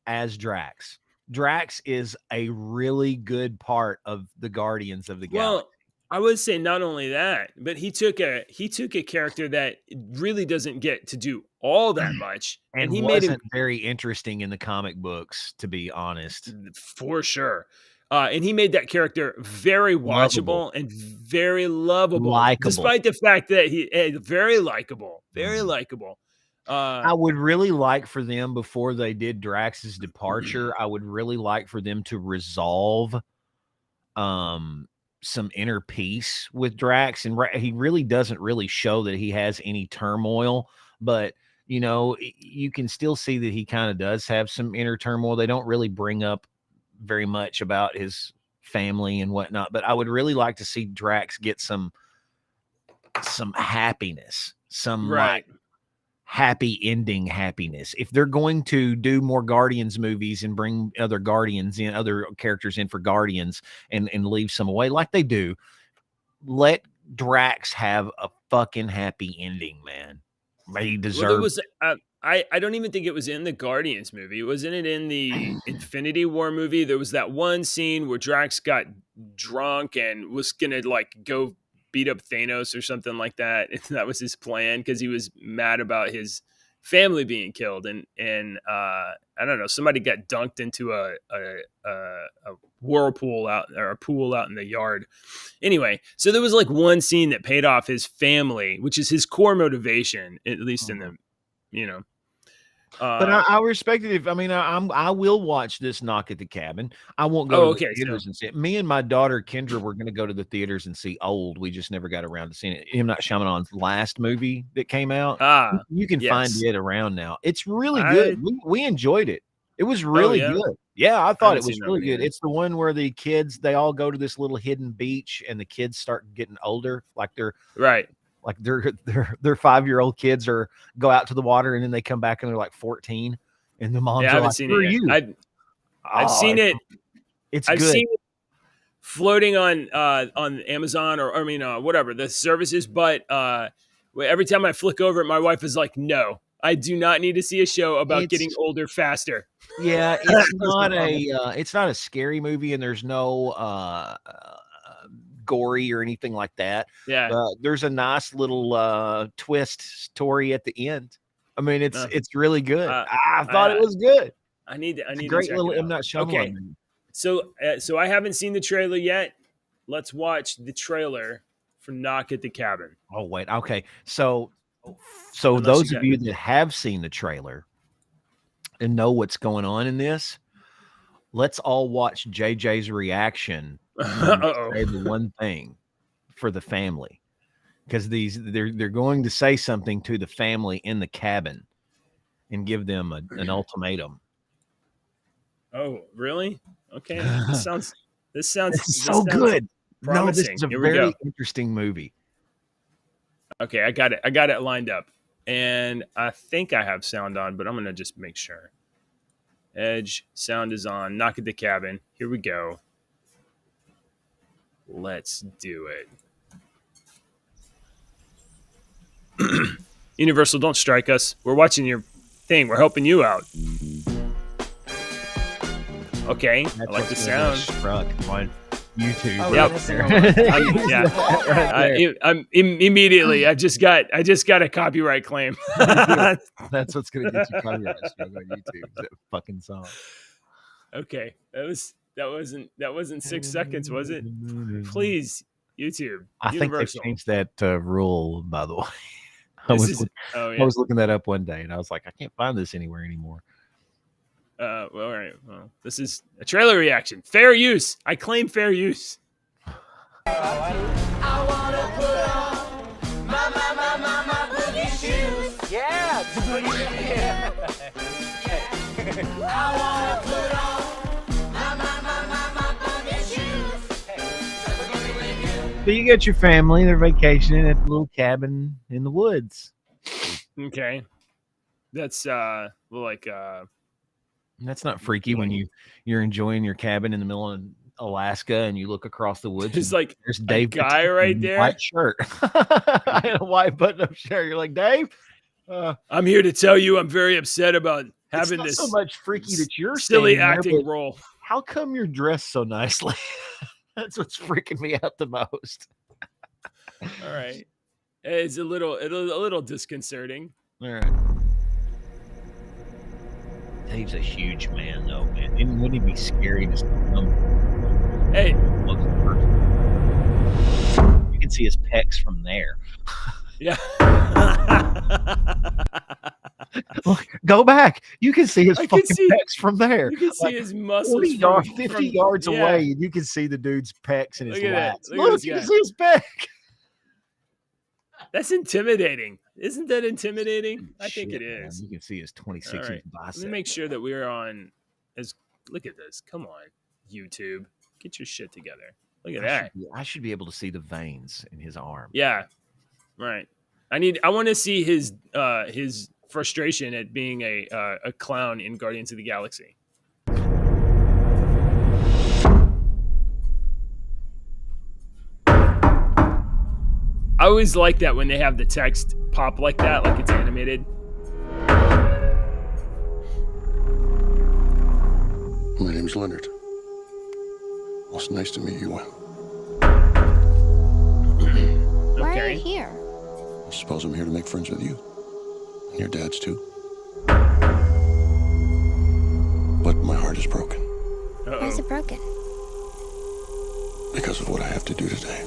as Drax. Drax is a really good part of the Guardians of the Galaxy well, I would say not only that, but he took a character that really doesn't get to do all that much, and and he made him wasn't very interesting in the comic books, to be honest. for sure. And he made that character very Lovable, watchable and very lovable, likable. despite the fact that very likable, very Mhm. likable. Uh, I would really like for them before they did Drax's departure, I would really like for them to resolve um some inner peace with Drax, and he really doesn't really show that he has any turmoil, but you can still see that he kind of does have some inner turmoil. They don't really bring up very much about his family and whatnot, but I would really like to see Drax get some happiness, some like right. happy ending happiness. If they're going to do more Guardians movies and bring other Guardians in, other characters in for Guardians and leave some away like they do, let Drax have a fucking happy ending, man. He Well, there deserves was. I don't even think it was in the Guardians movie. Wasn't it in the Infinity War movie? There was that one scene where Drax got drunk and was gonna like go beat up Thanos or something like that. And that was his plan because he was mad about his family being killed. And I don't know, somebody got dunked into a whirlpool out, or a pool out in the yard. Anyway, so there was like one scene that paid off his family, which is his core motivation, at least in Mhm. the you know. But Uh, I respect it. If I mean, I will watch this Knock at the Cabin. I won't go to oh, the okay. So, theaters and see it. Me and my daughter Kendra were going to go to the theaters and see Old. We just never got around to seeing it. M. Night Shyamalan's last movie that came out. You can find yes. it around now. It's really good. I, We enjoyed it. It was oh, really yeah. good. Yeah, I I thought haven't it was seen that really one good. either. It's the one where the kids they all go to this little hidden beach and the kids start getting older, Right. like their 5-year-old kids are go out to the water and then they come back and they're like 14 and the Yeah, I moms are haven't like, seen "Who it are yet. you?" I've Oh, seen it. it's I've good. seen it floating on Amazon, or I mean whatever the services, but every time I flick over it, my wife is like, "No, I do not need to see a show about getting It's older faster." yeah, That's the problem. it's not a scary movie and there's no gory or anything like that. Yeah. But there's a nice little twist story at the end. I mean, Uh, it's really good. uh, I thought it I was good. I It's a need to great check little it M. out. Night Shyamalan Okay, movie. so I haven't seen the trailer yet. Let's watch the trailer for Knock at the Cabin. Oh wait, okay. So Unless those you of got- you that have seen the trailer and know what's going on in this, let's all watch JJ's reaction when they Uh-oh. say the one thing for the family, because they're going to say something to the family in the cabin and give them an ultimatum. Oh, really? Okay. This sounds This is so good. No, this promising. is a Here we go. very interesting movie. Okay, I got it lined up. And I think I have sound on, but I'm going to just make sure. Edge, sound is on. Knock at the Cabin. Here we go. Let's do it. Universal, don't strike us. We're watching your thing. We're helping you out. Okay, I like the sound. Struck on YouTube. Oh, Yep. that's the Yeah. I'm immediately. I just got a copyright claim. That's what's gonna get you copyright struck on YouTube. That fucking song. Okay, that wasn't 6 seconds, was it? Please, YouTube. I think they Universal. changed that rule, by the way. I Oh yeah. was looking that up one day, and I was like, I can't find this anywhere anymore. Well, all right. Well, this is a trailer reaction. Fair use. I claim fair use. I wanna put on my boogie shoes. Yeah. I wanna put on my boogie shoes. So you got your family, they're vacationing at the little cabin in the woods. Okay. That's like That's not freaky when you're enjoying your cabin in the middle of Alaska and you look across the woods. It's and like there's Dave guy Bautista right in a there. white shirt, and a white button-up shirt. You're like, Dave. I'm here to tell you I'm very upset about having it's this not so much freaky that you're silly standing there, acting but role. how come you're dressed so nicely? That's what's freaking me out the most. All right. It's a little disconcerting. All right. Dave's a huge man, though, man. And wouldn't he be scary just to come Hey, close to the person? You can see his pecs from there. yeah. Look, go back. You can see his I can fucking see- pecs from there. You can see Like, his muscles 40 yards, from- 50 from- yards yeah. away, and you can see the dude's pecs and his Look at that. lats. Look at Look, this you guy. can see his pec. That's intimidating. Isn't that intimidating? I think Shit, it man. is. You can see his 26 All right. inch bicep. Let me make sure that we're on. Look at this. Come on, YouTube. Get your shit together. Look at that. I should be able to see the veins in his arm. Yeah. Right. I want to see his frustration at being a clown in Guardians of the Galaxy. I always like that when they have the text pop like that, like it's animated. My name's Leonard. Well, it's nice to meet you. Why are Okay. you here? I suppose I'm here to make friends with you. And your dad's too. But my heart is broken Why is Uh-oh. it broken? because of what I have to do today.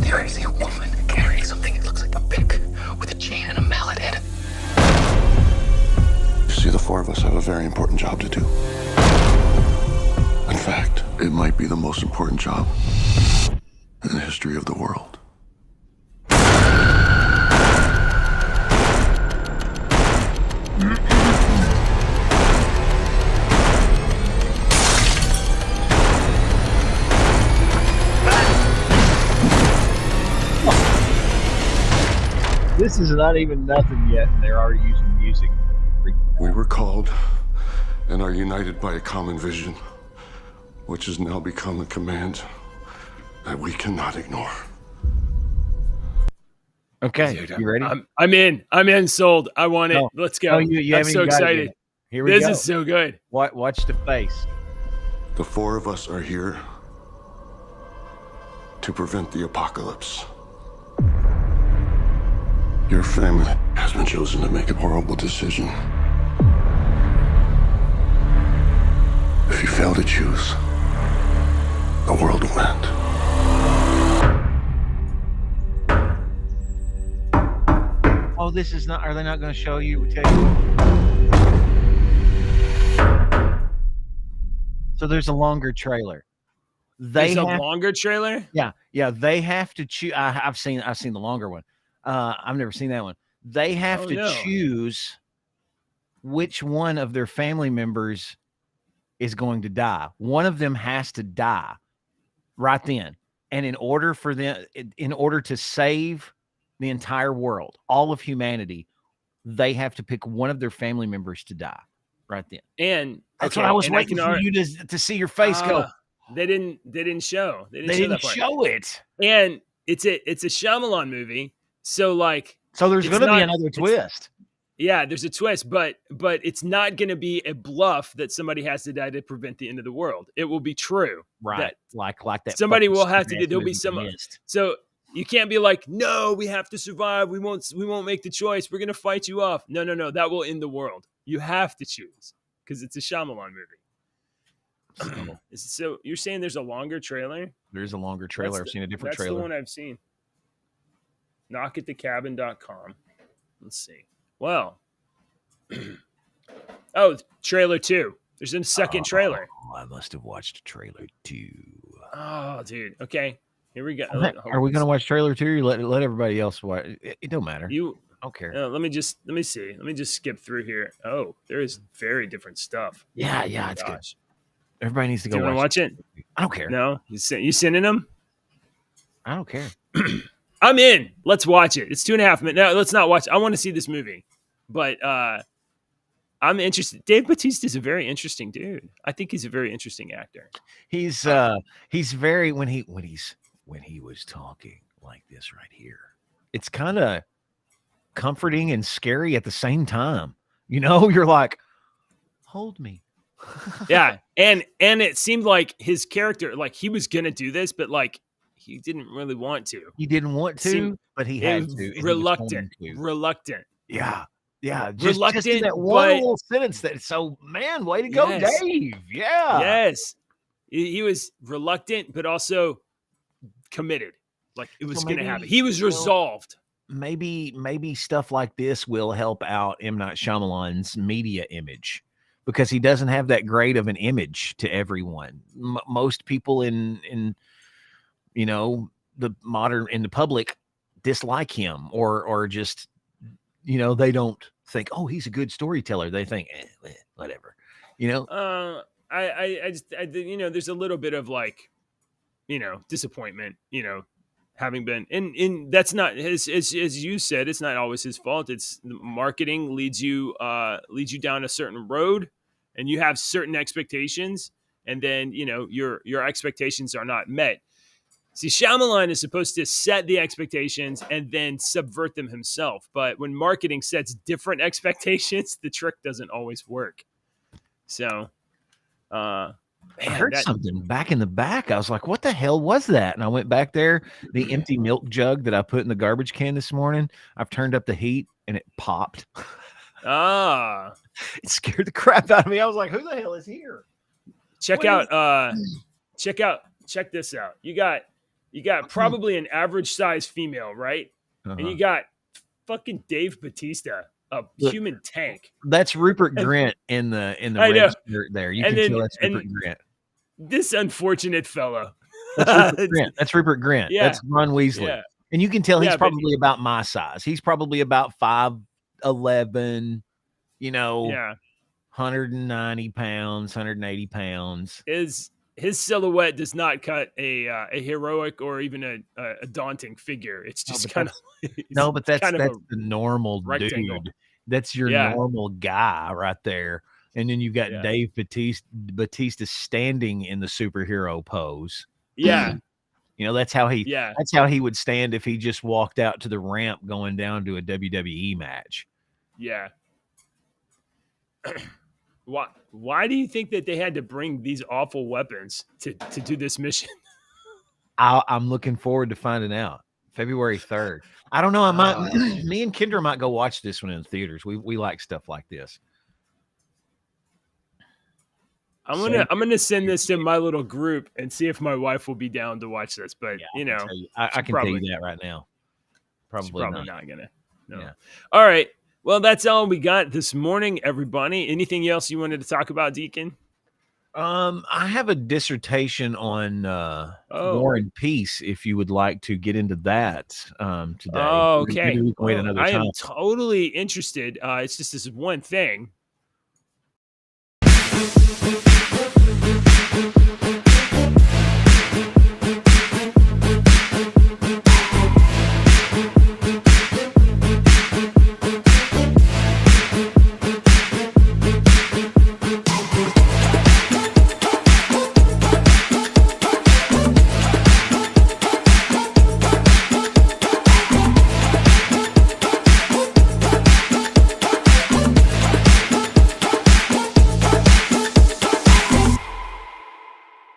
There is a woman carrying something that looks like a pick with a chain and a mallet in it. You see, the four of us have a very important job to do. In fact, it might be the most important job in the history of the world. This is not even nothing yet, and they're already using music. We were called and are united by a common vision, which has now become a command that we cannot ignore. Okay, you ready? I'm in. I'm in. Sold. I want it. No. Let's go. Oh, you I'm haven't so even got it excited. yet. Here we This go. is so good. Watch the face. The four of us are here to prevent the apocalypse. Your family has been chosen to make a horrible decision. If you fail to choose, the world will end. Oh, this is not. Are they not going to show you? Tell you. So there's a longer trailer. There's a longer trailer. Yeah. They have to choose. I've seen the longer one. I've never seen that one. They have to choose which one of their family members is going to die. One of them has to die right then. And in order to save the entire world, all of humanity, they have to pick one of their family members to die right then. And that's what I was waiting for you to see your face go. They didn't show. They didn't show it. And it's a Shyamalan movie. So there's going to be another twist. Yeah, there's a twist, but it's not going to be a bluff that somebody has to die to prevent the end of the world. It will be true, right? Like that. Somebody will have to. There'll be some. So you can't be like, no, we have to survive. We won't make the choice. We're going to fight you off. No. That will end the world. You have to choose because it's a Shyamalan movie. So you're saying there's a longer trailer? There's a longer trailer. I've seen a different trailer. That's the one I've seen. Knockatthecabin.com. Let's see. Well, trailer 2. There's a second trailer. I must have watched trailer 2. Oh, dude. Okay, here we go. Are we going to watch trailer 2? Or let everybody else watch. It don't matter. I don't care. Let me see. Let me just skip through here. Oh, there is very different stuff. Yeah, it's good. Everybody needs to go watch it. I don't care. No, you sending them? I don't care. I'm in. Let's watch it. It's 2.5 minutes. No, let's not watch. I want to see this movie, but I'm interested. Dave Bautista is a very interesting dude. I think he's a very interesting actor. He's very when he was talking like this right here. It's kind of comforting and scary at the same time. You're like, hold me. Yeah, and it seemed like his character, like he was gonna do this, but like he didn't really want to. He didn't want to, but he had to. Reluctant. Yeah. Just reluctant. That one little sentence. Man, way to go, yes. Dave. Yeah. Yes. He was reluctant, but also committed. Like it was going to happen. He was resolved. Maybe stuff like this will help out M. Night Shyamalan's media image because he doesn't have that great of an image to everyone. Most people in the public dislike him or just, they don't think, oh, he's a good storyteller. They think, whatever, I just, there's a little bit of like, disappointment, having been, and that's not his, as you said, it's not always his fault. It's marketing leads you down a certain road and you have certain expectations and then, your expectations are not met. See, Shyamalan is supposed to set the expectations and then subvert them himself. But when marketing sets different expectations, the trick doesn't always work. So, I heard something back in the back. I was like, what the hell was that? And I went back there, the empty milk jug that I put in the garbage can this morning. I've turned up the heat and it popped. It scared the crap out of me. I was like, who the hell is here? Check this out. You got probably an average size female, right? And you got fucking Dave Bautista, a human tank. That's Rupert Grint in the red shirt there. You can tell that's Rupert Grint. This unfortunate fellow. That's Rupert Grint. Yeah. That's Ron Weasley. Yeah. And you can tell he's probably about my size. He's probably about 5'11", 190 pounds, 180 pounds. His silhouette does not cut a heroic or even a daunting figure. It's just kind of but that's the normal rectangle. Dude. That's your normal guy right there. And then you've got Dave Bautista standing in the superhero pose. Yeah. That's how he would stand if he just walked out to the ramp going down to a WWE match. Yeah. Why do you think that they had to bring these awful weapons to do this mission? I'm looking forward to finding out. February 3rd. I don't know. I might. Me and Kendra might go watch this one in the theaters. We like stuff like this. I'm gonna send this to my little group and see if my wife will be down to watch this. But I can tell you that right now. Probably not gonna. No. Yeah. All right. Well, that's all we got this morning, everybody. Anything else you wanted to talk about, Deacon? I have a dissertation on War and Peace. If you would like to get into that today. Oh, okay. Maybe we can wait another I time. am totally interested. It's just this one thing.